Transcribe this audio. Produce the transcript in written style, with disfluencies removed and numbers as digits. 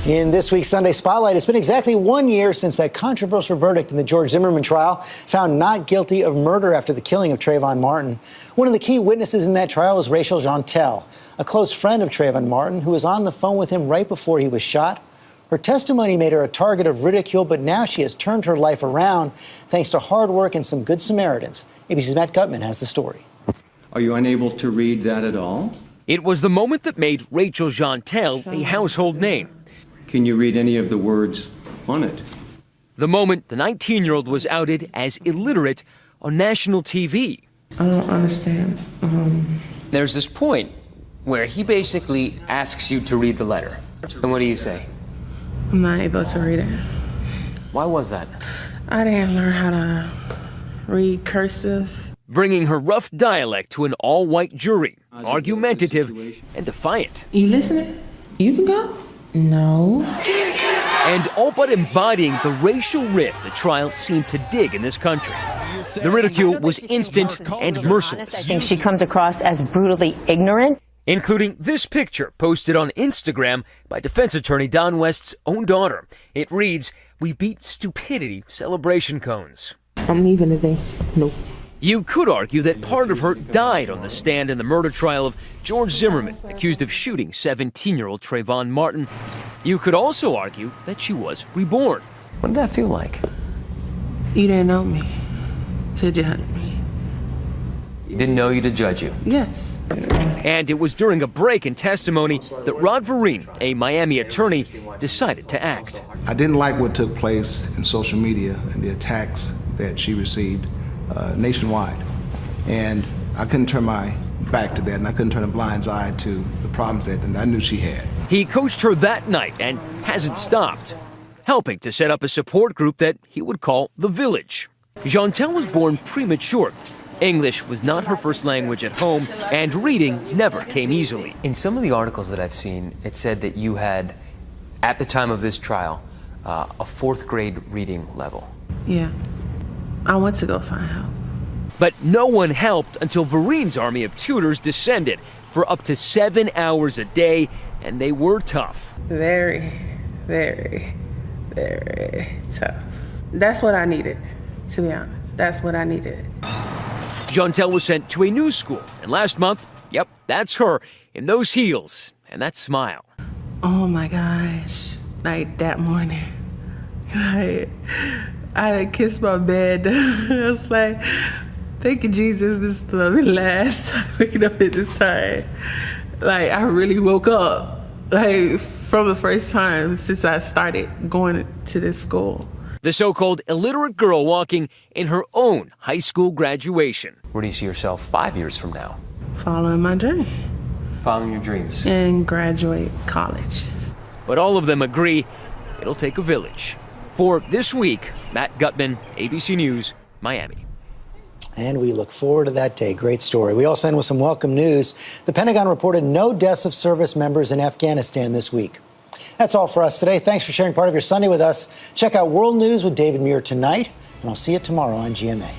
In this week's Sunday Spotlight, it's been exactly 1 year since that controversial verdict in the George Zimmerman trial, found not guilty of murder after the killing of Trayvon Martin. One of the key witnesses in that trial was Rachel Jeantel, a close friend of Trayvon Martin, who was on the phone with him right before he was shot. Her testimony made her a target of ridicule, but now she has turned her life around thanks to hard work and some good Samaritans. ABC's Matt Gutman has the story. Are you unable to read that at all? It was the moment that made Rachel Jeantel a household name. Can you read any of the words on it? The moment the 19-year-old was outed as illiterate on national TV. I don't understand. There's this point where he basically asks you to read the letter. And what do you say? I'm not able to read it. Why was that? I didn't learn how to read cursive. Bringing her rough dialect to an all-white jury, argumentative and defiant. You listening? You can go? No. And all but embodying the racial rift the trial seemed to dig in this country. The ridicule was instant and merciless. I think she comes across as brutally ignorant. Including this picture posted on Instagram by defense attorney Don West's own daughter. It reads, "We beat stupidity celebration cones." I'm leaving today. Nope. You could argue that part of her died on the stand in the murder trial of George Zimmerman, accused of shooting 17-year-old Trayvon Martin. You could also argue that she was reborn. What did that feel like? You didn't know me to judge me. You didn't know you to judge you? Yes. And it was during a break in testimony that Rod Vereen, a Miami attorney, decided to act. I didn't like what took place in social media and the attacks that she received nationwide. And I couldn't turn my back to that, and I couldn't turn a blind eye to the problems that I knew she had. He coached her that night and hasn't stopped, helping to set up a support group that he would call The Village. Jeantel was born premature. English was not her first language at home, and reading never came easily. In some of the articles that I've seen, it said that you had, at the time of this trial, a fourth grade reading level. Yeah. I went to go find help. But no one helped until Vereen's army of tutors descended for up to 7 hours a day, and they were tough. Very, very, very tough. That's what I needed, to be honest. That's what I needed. Jeantel was sent to a new school, and last month, yep, that's her, in those heels and that smile. Oh my gosh, like that morning, I kissed my bed. I was like, thank you, Jesus, this is the last time waking up at this time. Like, I really woke up, like, from the first time since I started going to this school. The so-called illiterate girl walking in her own high school graduation. Where do you see yourself 5 years from now? Following my dream. Following your dreams. And graduate college. But all of them agree it'll take a village. For This Week, Matt Gutman, ABC News, Miami. And we look forward to that day. Great story. We also end with some welcome news. The Pentagon reported no deaths of service members in Afghanistan this week. That's all for us today. Thanks for sharing part of your Sunday with us. Check out World News with David Muir tonight, and I'll see you tomorrow on GMA.